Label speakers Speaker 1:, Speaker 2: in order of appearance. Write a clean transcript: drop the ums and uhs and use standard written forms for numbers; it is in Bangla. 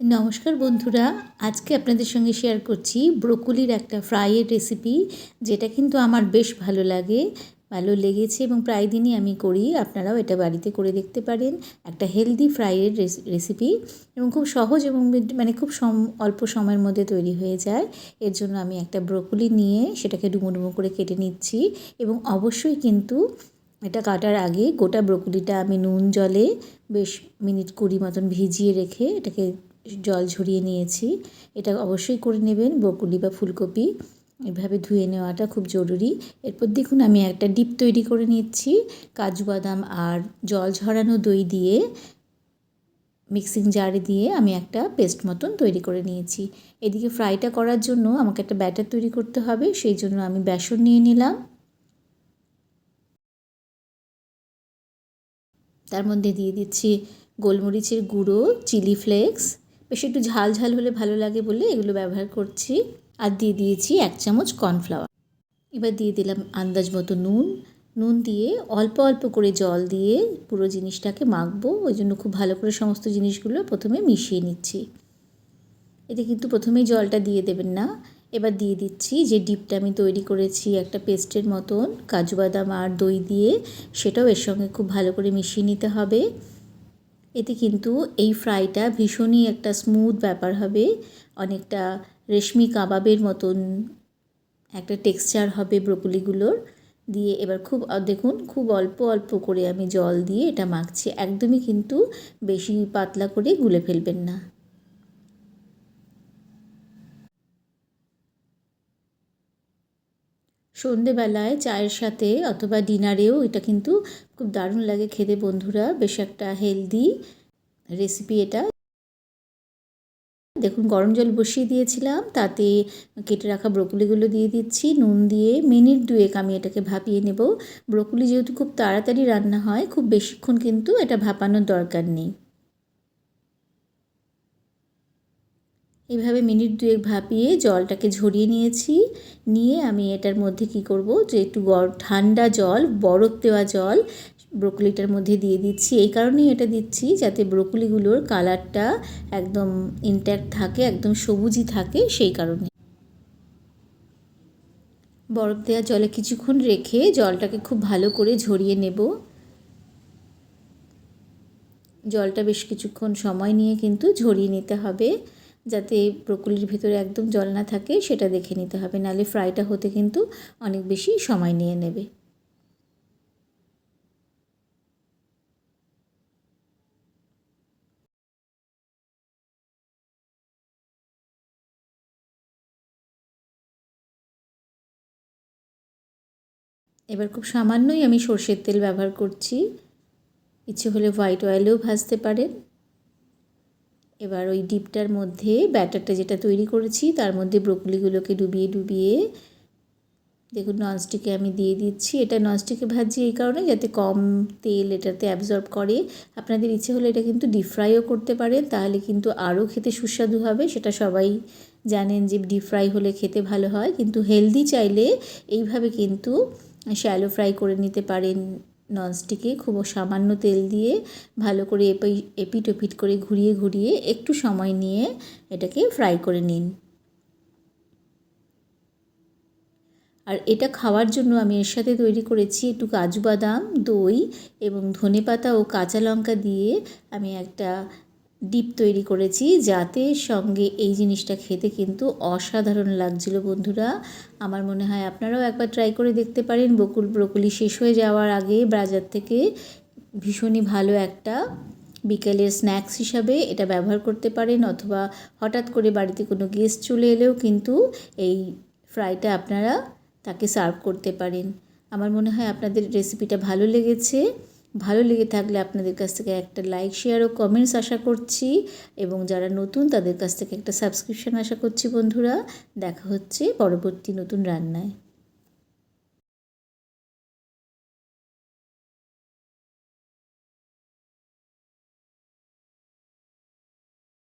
Speaker 1: নমস্কার বন্ধুরা, আজকে আপনাদের সঙ্গে শেয়ার করছি ব্রোকলির একটা ফ্রাইয়ের রেসিপি, যেটা কিন্তু আমার বেশ ভালো লেগেছে এবং প্রায় দিনই আমি করি। আপনারাও এটা বাড়িতে করে দেখতে পারেন। একটা হেলদি ফ্রাইয়ের রেসিপি এবং খুব সহজ এবং খুব অল্প সময়ের মধ্যে তৈরি হয়ে যায়। এর জন্য আমি একটা ব্রোকলি নিয়ে সেটাকে ডুমো ডুমো করে কেটে নিচ্ছি এবং অবশ্যই কিন্তু এটা কাটার আগে গোটা ব্রোকলিটা আমি নুন জলে বেশ মিনিট 20 মতন ভিজিয়ে রেখে এটাকে জল ঝরিয়ে নিয়েছি। এটা অবশ্যই করে নেবেন। ব্রোকলি বা ফুলকপি এভাবে ধুয়ে নেওয়াটা খুব জরুরি। এরপর দেখুন আমি একটা ডিপ তৈরি করে নিচ্ছি। কাজু বাদাম আর জল ঝরানো দই দিয়ে মিক্সিং জারে দিয়ে আমি একটা পেস্ট মতন তৈরি করে নিয়েছি। এদিকে ফ্রাইটা করার জন্য আমাকে একটা ব্যাটার তৈরি করতে হবে, সেই জন্য আমি বেসন নিয়ে নিলাম। তার মধ্যে দিয়ে দিচ্ছি গোলমরিচের গুঁড়ো, চিলি ফ্লেক্স, বেশ একটু ঝাল ঝাল হলে ভালো লাগে বলে এগুলো ব্যবহার করছি। আর দিয়ে দিয়েছি 1 চামচ কর্নফ্লাওয়ার। এবার দিয়ে দিলাম আন্দাজ মতো নুন দিয়ে অল্প অল্প করে জল দিয়ে পুরো জিনিসটাকে মাখবো। ওই জন্য খুব ভালো করে সমস্ত জিনিসগুলো প্রথমে মিশিয়ে নিচ্ছি। এতে কিন্তু প্রথমেই জলটা দিয়ে দেবেন না। এবার দিয়ে দিচ্ছি যে ডিপটা আমি তৈরি করেছি একটা পেস্টের মতন কাজু বাদাম আর দই দিয়ে, সেটাও এর সঙ্গে খুব ভালো করে মিশিয়ে নিতে হবে। এতে কিন্তু এই ফ্রাইটা ভীষণই একটা স্মুথ ব্যাপার হবে, অনেকটা রেশমি কাবাবের মতন একটা টেক্সচার হবে ব্রোকলিগুলোর। দিয়ে এবার দেখুন খুব অল্প অল্প করে আমি জল দিয়ে এটা মাখছি। একদমই কিন্তু বেশি পাতলা করে গুলে ফেলবেন না। সন্ধেবেলায় চায়ের সাথে অথবা ডিনারেও এটা কিন্তু খুব দারুণ লাগে খেতে বন্ধুরা। বেশ একটা হেলদি রেসিপি এটা। দেখুন গরম জল বসিয়ে দিয়েছিলাম, তাতে কেটে রাখা ব্রোকলিগুলো দিয়ে দিচ্ছি। নুন দিয়ে মিনিট 2 আমি এটাকে ভাপিয়ে নেব। ব্রোকলি যেহেতু খুব তাড়াতাড়ি রান্না হয়, খুব বেশিক্ষণ কিন্তু এটা ভাপানোর দরকার নেই। এইভাবে মিনিট 2 ভাপিয়ে জলটাকে ঝরিয়ে নিয়েছি। নিয়ে আমি এটার মধ্যে কি করব, যে একটু ঠান্ডা জল, বরফ দেওয়া জল ব্রোকলিটার মধ্যে দিয়ে দিচ্ছি। এই কারণেই এটা দিচ্ছি যাতে ব্রোকলিগুলোর কালারটা একদম ইনট্যাক্ট থাকে, একদম সবুজই থাকে, সেই কারণে। বরফ দেওয়া জলে কিছুক্ষণ রেখে জলটাকে খুব ভালো করে ঝরিয়ে নেব। জলটা বেশ কিছুক্ষণ সময় নিয়ে কিন্তু ঝরিয়ে নিতে হবে, যাতে ব্রোকলির ভেতরে একদম জল না থাকে সেটা দেখে নিতে হবে, নাহলে ফ্রাইটা হতে কিন্তু অনেক বেশি সময় নিয়ে নেবে। এবার খুব সামান্যই আমি সর্ষের তেল ব্যবহার করছি, ইচ্ছে হলে হোয়াইট অয়েলেও ভাজতে পারেন। এবার ওই ডিপটার মধ্যে ব্যাটারটা যেটা তৈরি করেছি তার মধ্যে ব্রোকলিগুলোকে ডুবিয়ে ডুবিয়ে দেখুন ননস্টিকে আমি দিয়ে দিচ্ছি। এটা ননস্টিকে ভাজি এই কারণে যাতে কম তেল এটাতে অ্যাবজর্ব করে। আপনাদের ইচ্ছে হলে এটা কিন্তু ডিপ ফ্রাইও করতে পারেন, তাহলে কিন্তু আরও খেতে সুস্বাদু হবে। সেটা সবাই জানেন যে ডিপ ফ্রাই হলে খেতে ভালো হয়, কিন্তু হেলদি চাইলে এইভাবে কিন্তু শ্যালো ফ্রাই করে নিতে পারেন ননস্টিকে। খুব সামান্য তেল দিয়ে ভালো করে এপিট ওপিট করে ঘুরিয়ে ঘুরিয়ে একটু সময় নিয়ে এটাকে ফ্রাই করে নিন। আর এটা খাওয়ার জন্য আমি এর সাথে তৈরি করেছি একটু কাজু বাদাম, দই এবং ধনেপাতা ও কাঁচা লঙ্কা দিয়ে আমি একটা ডিপ তৈরি করেছি, যাতে সঙ্গে এই জিনিসটা খেতে কিন্তু অসাধারণ লাগছিল বন্ধুরা। আমার মনে হয় আপনারাও একবার ট্রাই করে দেখতে পারেন। ব্রোকলি শেষ হয়ে যাওয়ার আগে বাজার থেকে ভীষণই ভালো একটা বিকেলের স্ন্যাক্স হিসাবে এটা ব্যবহার করতে পারেন, অথবা হঠাৎ করে বাড়িতে কোনো গেস্ট চলে এলেও কিন্তু এই ফ্রাইটা আপনারা তাকে সার্ভ করতে পারেন। আমার মনে হয় আপনাদের রেসিপিটা ভালো লেগেছে। ভালো লেগে থাকলে আপনাদের কাছ থেকে একটা লাইক, শেয়ার ও কমেন্টস আশা করছি, এবং যারা নতুন তাদের কাছ থেকে একটা সাবস্ক্রিপশন আশা করছি বন্ধুরা। দেখা হচ্ছে পরবর্তী নতুন রান্নায়।